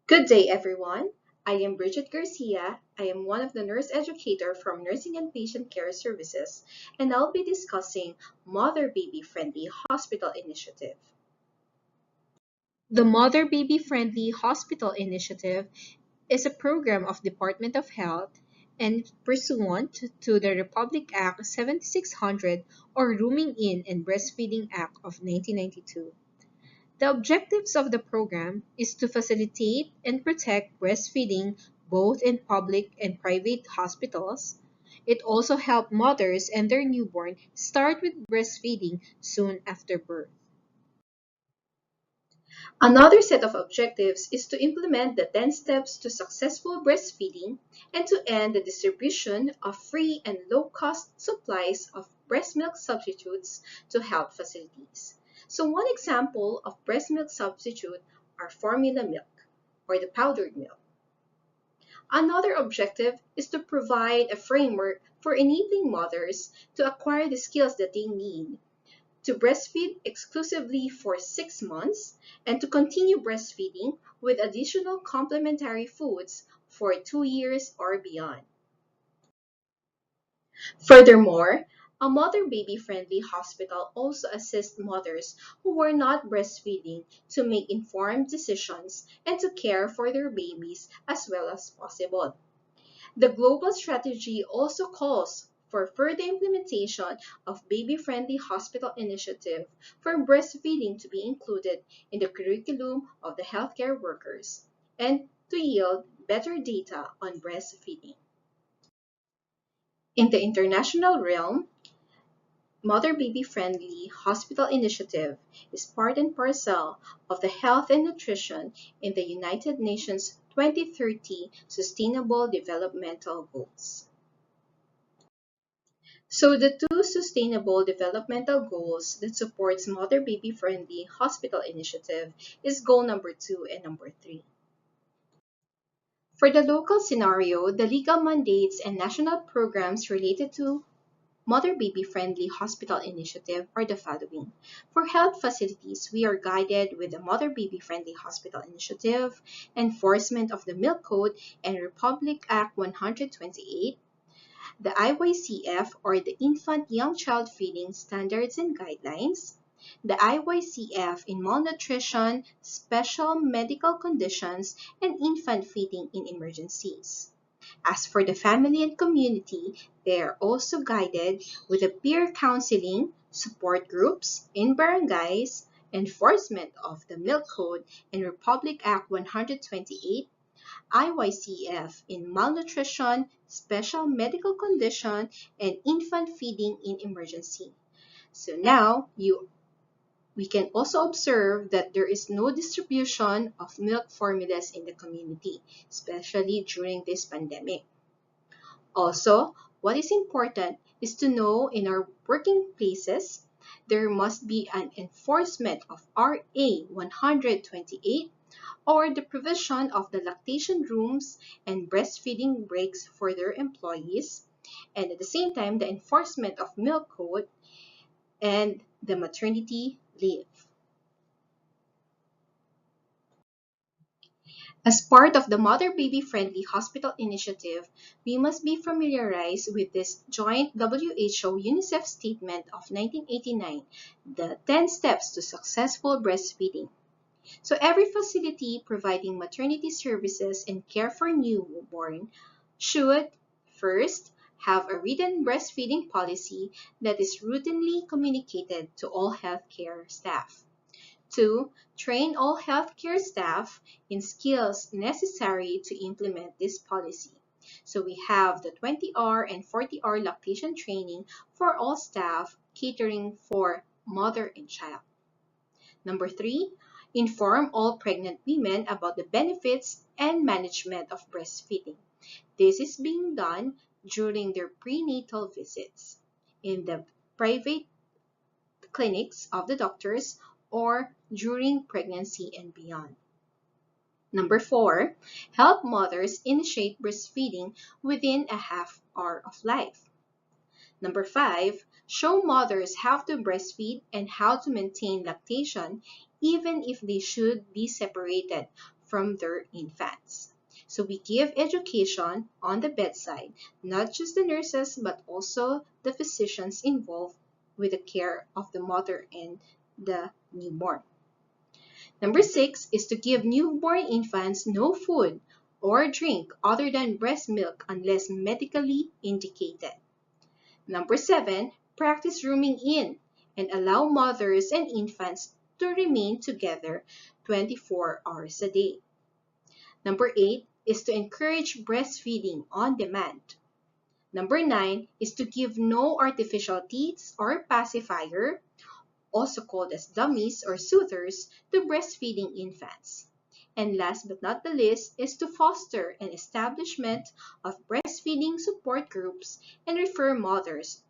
Good day, everyone. I am Bridget Garcia. I am one of the nurse educator from Nursing and Patient Care Services, and I'll be discussing Mother-Baby Friendly Hospital Initiative. The Mother-Baby Friendly Hospital Initiative is a program of Department of Health and pursuant to the Republic Act 7600 or Rooming In and Breastfeeding Act of 1992. The objectives of the program is to facilitate and protect breastfeeding both in public and private hospitals. It also helps mothers and their newborn start with breastfeeding soon after birth. Another set of objectives is to implement the 10 steps to successful breastfeeding and to end the distribution of free and low-cost supplies of breast milk substitutes to health facilities. So one example of breast milk substitute are formula milk or the powdered milk. Another objective is to provide a framework for enabling mothers to acquire the skills that they need to breastfeed exclusively for 6 months and to continue breastfeeding with additional complementary foods for 2 years or beyond. Furthermore, a mother-baby friendly hospital also assists mothers who are not breastfeeding to make informed decisions and to care for their babies as well as possible. The global strategy also calls for further implementation of baby-friendly hospital initiative for breastfeeding to be included in the curriculum of the healthcare workers and to yield better data on breastfeeding. In the international realm, Mother-Baby Friendly Hospital Initiative is part and parcel of the health and nutrition in the United Nations 2030 Sustainable Developmental Goals. So the two Sustainable Developmental Goals that supports Mother-Baby Friendly Hospital Initiative is goal number 2 and number 3. For the local scenario, the legal mandates and national programs related to Mother-Baby Friendly Hospital Initiative are the following. For health facilities, we are guided with the Mother-Baby Friendly Hospital Initiative, enforcement of the Milk Code and Republic Act 128, the IYCF or the Infant Young Child Feeding Standards and Guidelines, the IYCF in malnutrition, special medical conditions, and infant feeding in emergencies. As for the family and community, they are also guided with the peer counseling, support groups in barangays, enforcement of the Milk Code and Republic Act 128, IYCF in malnutrition, special medical condition, and infant feeding in emergency. So now we can also observe that there is no distribution of milk formulas in the community, especially during this pandemic. Also, what is important is to know in our working places, there must be an enforcement of RA 128 or the provision of the lactation rooms and breastfeeding breaks for their employees, and at the same time, the enforcement of Milk Code and the maternity leave. As part of the Mother-Baby Friendly Hospital Initiative, we must be familiarized with this joint WHO-UNICEF statement of 1989, the 10 steps to successful breastfeeding. So every facility providing maternity services and care for newborn should first have a written breastfeeding policy that is routinely communicated to all healthcare staff. 2. Train all healthcare staff in skills necessary to implement this policy. So we have the 20-hour and 40-hour lactation training for all staff catering for mother and child. Number 3, inform all pregnant women about the benefits and management of breastfeeding. This is being done during their prenatal visits in the private clinics of the doctors or during pregnancy and beyond. Number 4, help mothers initiate breastfeeding within a half hour of life. Number 5, show mothers how to breastfeed and how to maintain lactation even if they should be separated from their infants. So we give education on the bedside, not just the nurses, but also the physicians involved with the care of the mother and the newborn. Number 6 is to give newborn infants no food or drink other than breast milk unless medically indicated. Number 7, practice rooming in and allow mothers and infants to remain together 24 hours a day. Number 8 is to encourage breastfeeding on demand. Number 9 is to give no artificial teats or pacifier, also called as dummies or soothers, to breastfeeding infants. And last but not the least is to foster an establishment of breastfeeding support groups and refer mothers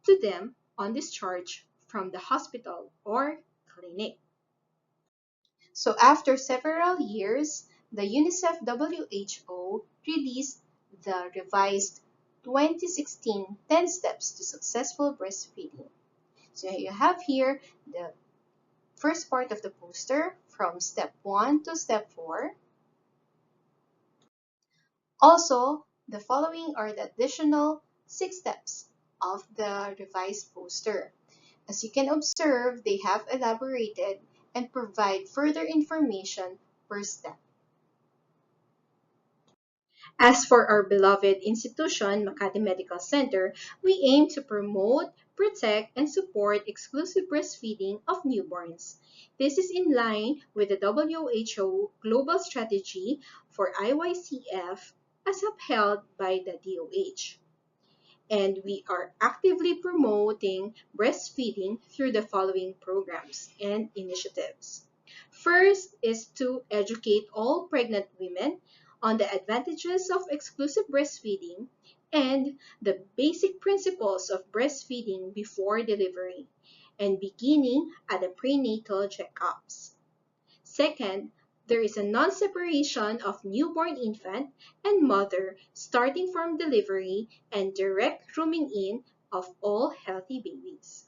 to them on discharge from the hospital or clinic. So after several years, the UNICEF WHO released the revised 2016 10 Steps to Successful Breastfeeding. So you have here the first part of the poster from step 1 to step 4. Also, the following are the additional 6 steps of the revised poster. As you can observe, they have elaborated and provide further information per step. As for our beloved institution, Makati Medical Center, we aim to promote, protect, and support exclusive breastfeeding of newborns. This is in line with the WHO Global Strategy for IYCF as upheld by the DOH. And we are actively promoting breastfeeding through the following programs and initiatives. First is to educate all pregnant women on the advantages of exclusive breastfeeding and the basic principles of breastfeeding before delivery and beginning at the prenatal checkups. Second, there is a non-separation of newborn infant and mother starting from delivery and direct rooming in of all healthy babies.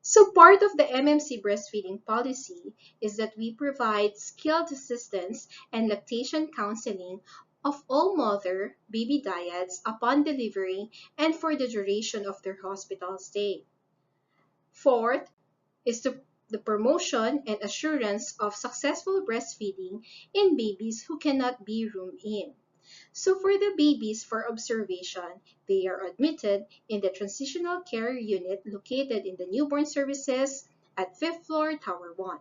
So part of the MMC breastfeeding policy is that we provide skilled assistance and lactation counseling of all mother-baby dyads upon delivery and for the duration of their hospital stay. Fourth is the promotion and assurance of successful breastfeeding in babies who cannot be roomed in. So for the babies for observation, they are admitted in the Transitional Care Unit located in the Newborn Services at 5th floor, Tower 1.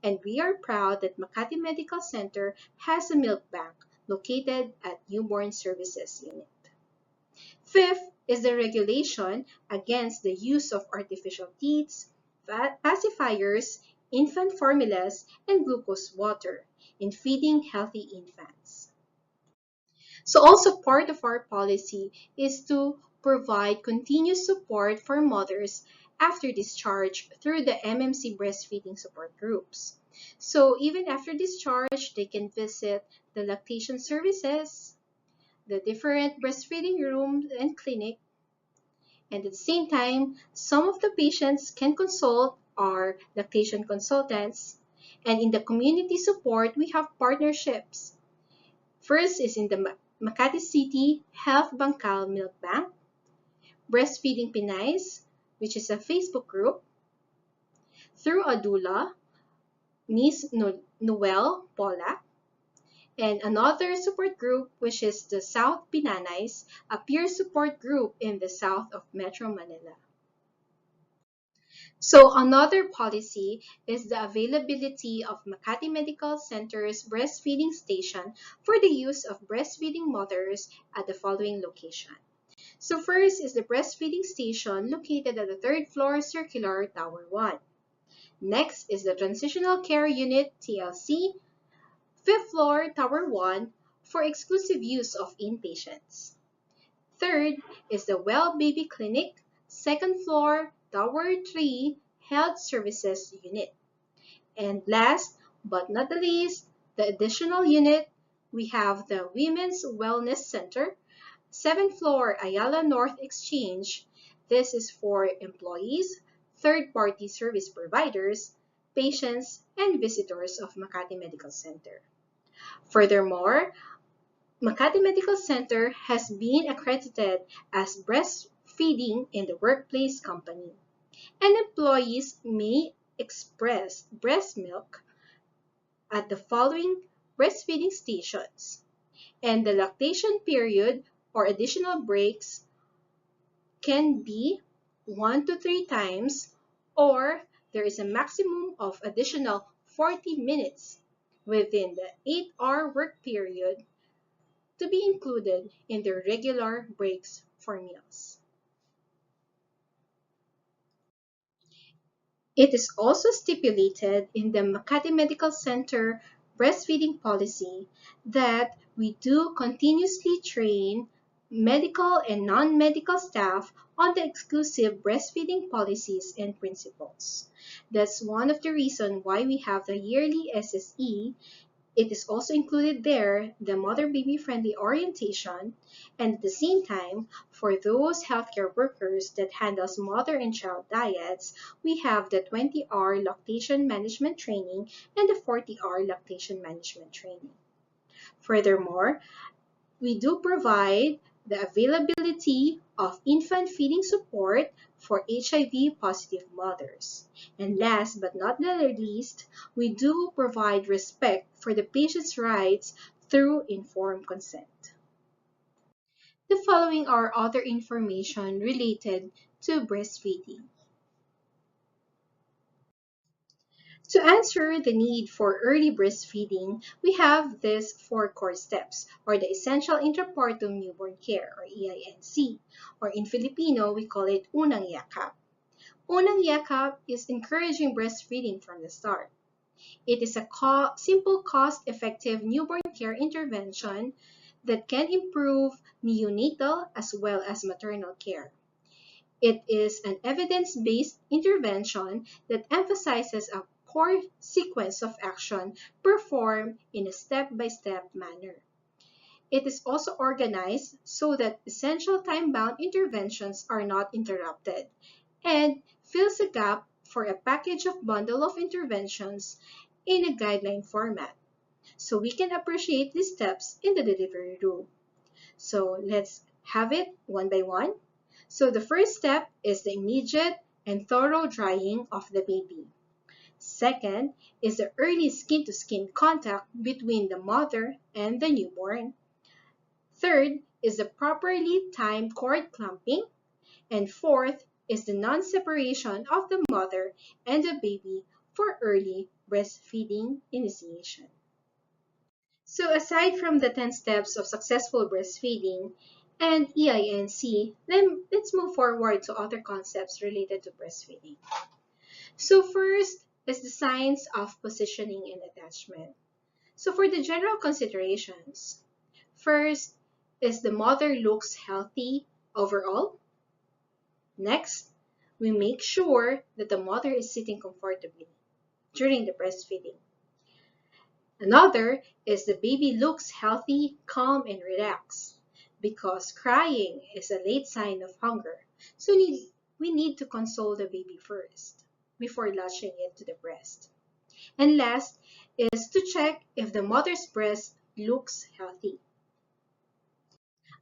And we are proud that Makati Medical Center has a milk bank located at Newborn Services Unit. Fifth is the regulation against the use of artificial teats, pacifiers, infant formulas, and glucose water in feeding healthy infants. So also part of our policy is to provide continuous support for mothers after discharge through the MMC breastfeeding support groups. So even after discharge, they can visit the lactation services, the different breastfeeding rooms and clinic, and at the same time, some of the patients can consult our lactation consultants. And in the community support, we have partnerships. First is in the Makati City Health Bangkal Milk Bank, Breastfeeding Pinays, which is a Facebook group, through a doula, Miss Noel Polak, and another support group, which is the South Pinanays, a peer support group in the south of Metro Manila. So another policy is the availability of Makati Medical Center's breastfeeding station for the use of breastfeeding mothers at the following location. So first is the breastfeeding station located at the 3rd floor circular Tower 1. Next is the Transitional Care Unit TLC, 5th floor Tower 1 for exclusive use of inpatients. Third is the Well Baby Clinic, 2nd floor Tower 3 Health Services Unit. And last but not the least, the additional unit, we have the Women's Wellness Center, 7th floor Ayala North Exchange. This is for employees, third-party service providers, patients, and visitors of Makati Medical Center. Furthermore, Makati Medical Center has been accredited as Breastfeeding in the Workplace company, and employees may express breast milk at the following breastfeeding stations, and the lactation period or additional breaks can be 1 to 3 times, or there is a maximum of additional 40 minutes within the 8-hour work period to be included in their regular breaks for meals. It is also stipulated in the Makati Medical Center breastfeeding policy that we do continuously train medical and non-medical staff on the exclusive breastfeeding policies and principles. That's one of the reasons why we have the yearly SSE. It is also included there, the mother-baby friendly orientation, and at the same time, for those healthcare workers that handles mother and child diets, we have the 20-hour lactation management training and the 40-hour lactation management training. Furthermore, we do provide the availability of infant feeding support for HIV positive mothers. And last but not the least, we do provide respect for the patient's rights through informed consent. The following are other information related to breastfeeding. To answer the need for early breastfeeding, we have these 4 core steps, or the Essential Intrapartum Newborn Care, or EINC, or in Filipino, we call it Unang Yakap. Unang Yakap is encouraging breastfeeding from the start. It is a simple, cost-effective newborn care intervention that can improve neonatal as well as maternal care. It is an evidence-based intervention that emphasizes a core sequence of action performed in a step-by-step manner. It is also organized so that essential time-bound interventions are not interrupted and fills a gap for a package of bundle of interventions in a guideline format, so we can appreciate these steps in the delivery room. So let's have it one by one. So the first step is the immediate and thorough drying of the baby. Second is the early skin-to-skin contact between the mother and the newborn. Third is the properly timed cord clamping. And fourth is the non-separation of the mother and the baby for early breastfeeding initiation. So aside from the 10 steps of successful breastfeeding and EINC, then let's move forward to other concepts related to breastfeeding. So first is the science of positioning and attachment. So for the general considerations, first is the mother looks healthy overall. Next, we make sure that the mother is sitting comfortably during the breastfeeding. Another is the baby looks healthy, calm, and relaxed, because crying is a late sign of hunger. So we need to console the baby first before latching it to the breast. And last is to check if the mother's breast looks healthy.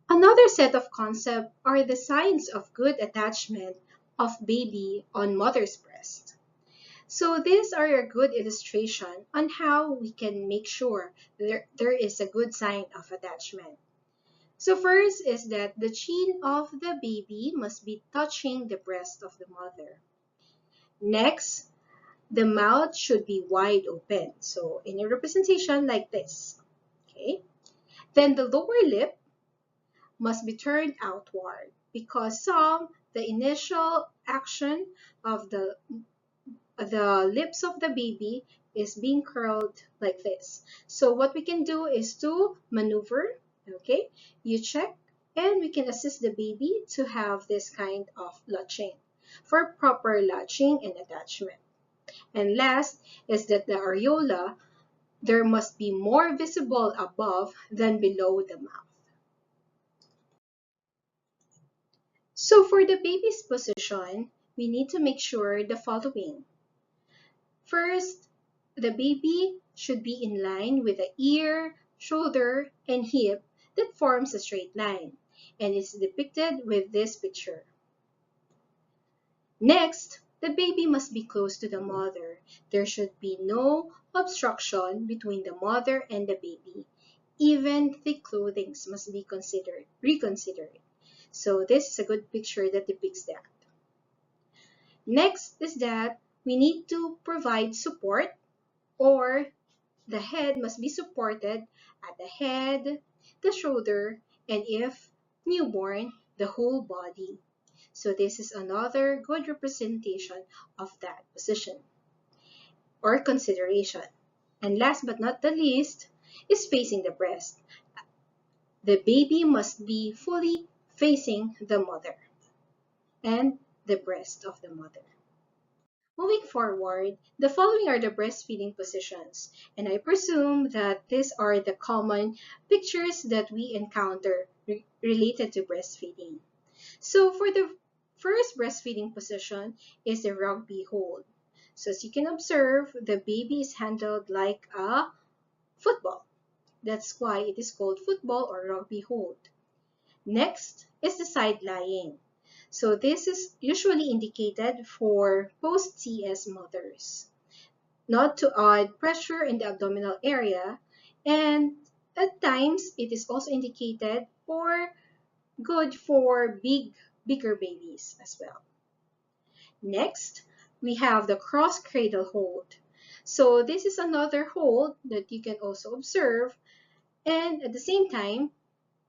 Another set of concepts are the signs of good attachment of baby on mother's breast. So these are a good illustration on how we can make sure there is a good sign of attachment. So first is that the chin of the baby must be touching the breast of the mother. Next, the mouth should be wide open. So in a representation like this. Okay. Then the lower lip must be turned outward, because the initial action of the lips of the baby is being curled like this. So what we can do is to maneuver, okay? You check, and we can assist the baby to have this kind of latching for proper latching and attachment. And last is that the areola, there must be more visible above than below the mouth. So for the baby's position, we need to make sure the following. First, the baby should be in line with the ear, shoulder, and hip that forms a straight line and is depicted with this picture. Next, the baby must be close to the mother. There should be no obstruction between the mother and the baby. Even thick clothing must be reconsidered. So this is a good picture that depicts that. Next is that we need to provide support, or the head must be supported at the head, the shoulder, and if newborn, the whole body. So this is another good representation of that position or consideration. And last but not the least is facing the breast. The baby must be fully facing the mother and the breast of the mother. Moving forward, the following are the breastfeeding positions, and I presume that these are the common pictures that we encounter related to breastfeeding. So for the first breastfeeding position is the rugby hold. So as you can observe, the baby is handled like a football. That's why it is called football or rugby hold. Next is the side lying. So this is usually indicated for post-CS mothers, not to add pressure in the abdominal area, and at times it is also indicated or good for bigger babies as well. Next, we have the cross cradle hold. So this is another hold that you can also observe, and at the same time,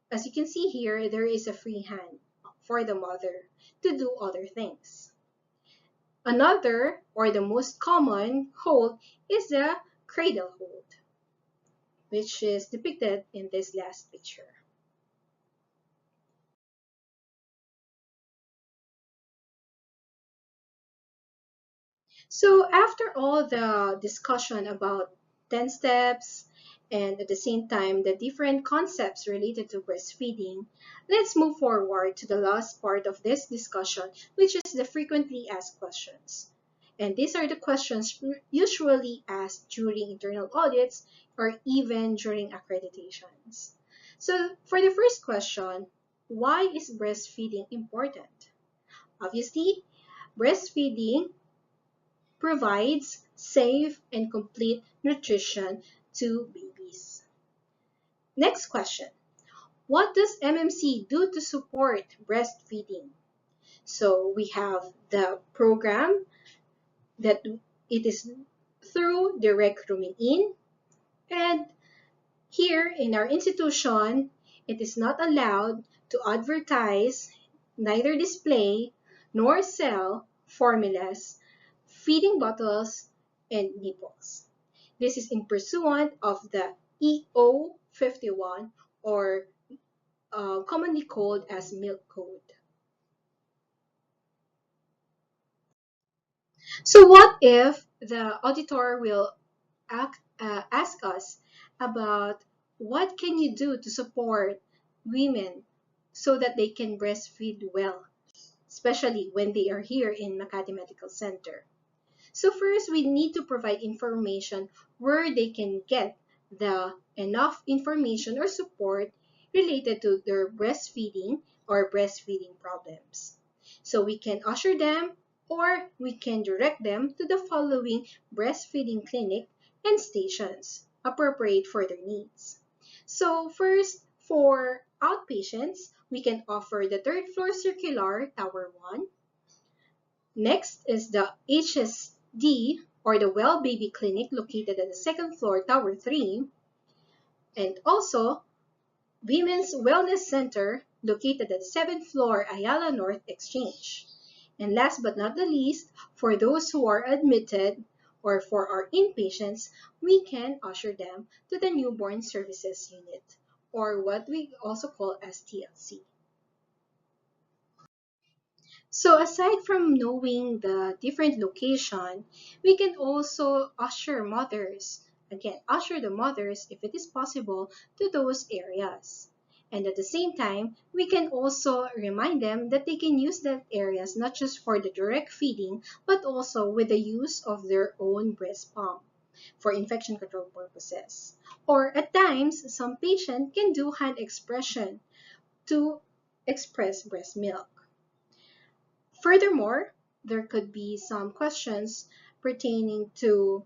as you can see here, there is a free hand for the mother to do other things. Another, or the most common hold, is the cradle hold, which is depicted in this last picture. So after all the discussion about 10 steps and at the same time the different concepts related to breastfeeding, let's move forward to the last part of this discussion, which is the frequently asked questions. And these are the questions usually asked during internal audits or even during accreditations. So for the first question, why is breastfeeding important? Obviously, breastfeeding provides safe and complete nutrition to babies. Next question. What does MMC do to support breastfeeding? So we have the program that it is through direct rooming in, and here in our institution, it is not allowed to advertise, neither display, nor sell formulas, feeding bottles, and nipples. This is in pursuant of the EO 51, or commonly called as Milk Code. So what if the auditor will ask us about what can you do to support women so that they can breastfeed well, especially when they are here in Makati Medical Center? So first, we need to provide information where they can get the enough information or support related to their breastfeeding or breastfeeding problems. So we can usher them or we can direct them to the following breastfeeding clinic and stations appropriate for their needs. So first, for outpatients, we can offer the third floor circular Tower 1. Next is the HSD, or the Well Baby Clinic, located at the second floor, Tower 3. And also, Women's Wellness Center, located at the 7th floor, Ayala North Exchange. And last but not the least, for those who are admitted or for our inpatients, we can usher them to the Newborn Services Unit, or what we also call as TLC. So aside from knowing the different location, we can also usher mothers, again, usher the mothers if it is possible to those areas. And at the same time, we can also remind them that they can use that areas not just for the direct feeding, but also with the use of their own breast pump for infection control purposes. Or at times, some patient can do hand expression to express breast milk. Furthermore, there could be some questions pertaining to,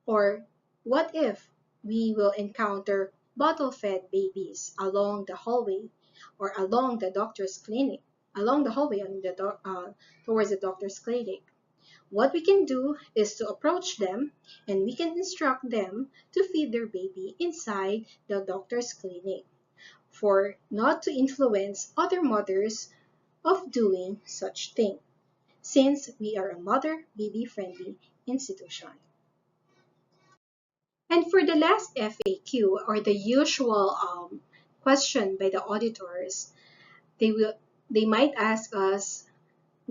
or what if we will encounter bottle-fed babies along the hallway or along the doctor's clinic, along the hallway on towards the doctor's clinic. What we can do is to approach them and we can instruct them to feed their baby inside the doctor's clinic for not to influence other mothers of doing such thing, since we are a mother-baby friendly institution. And for the last FAQ, or the usual question by the auditors, they will they might ask us,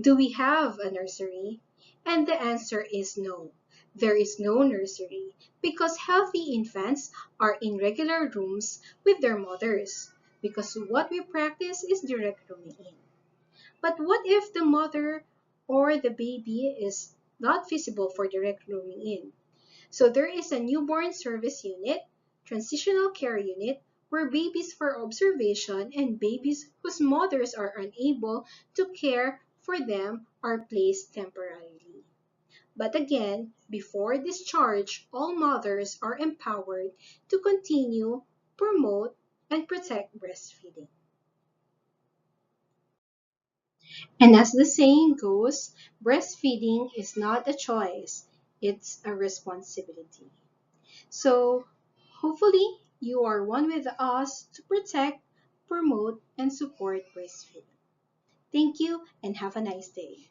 do we have a nursery? And the answer is no. There is no nursery because healthy infants are in regular rooms with their mothers, because what we practice is direct rooming in. But what if the mother or the baby is not feasible for direct rooming in? So there is a newborn service unit, transitional care unit, where babies for observation and babies whose mothers are unable to care for them are placed temporarily. But again, before discharge, all mothers are empowered to continue, promote, and protect breastfeeding. And as the saying goes, breastfeeding is not a choice, it's a responsibility. So hopefully you are one with us to protect, promote, and support breastfeeding. Thank you and have a nice day.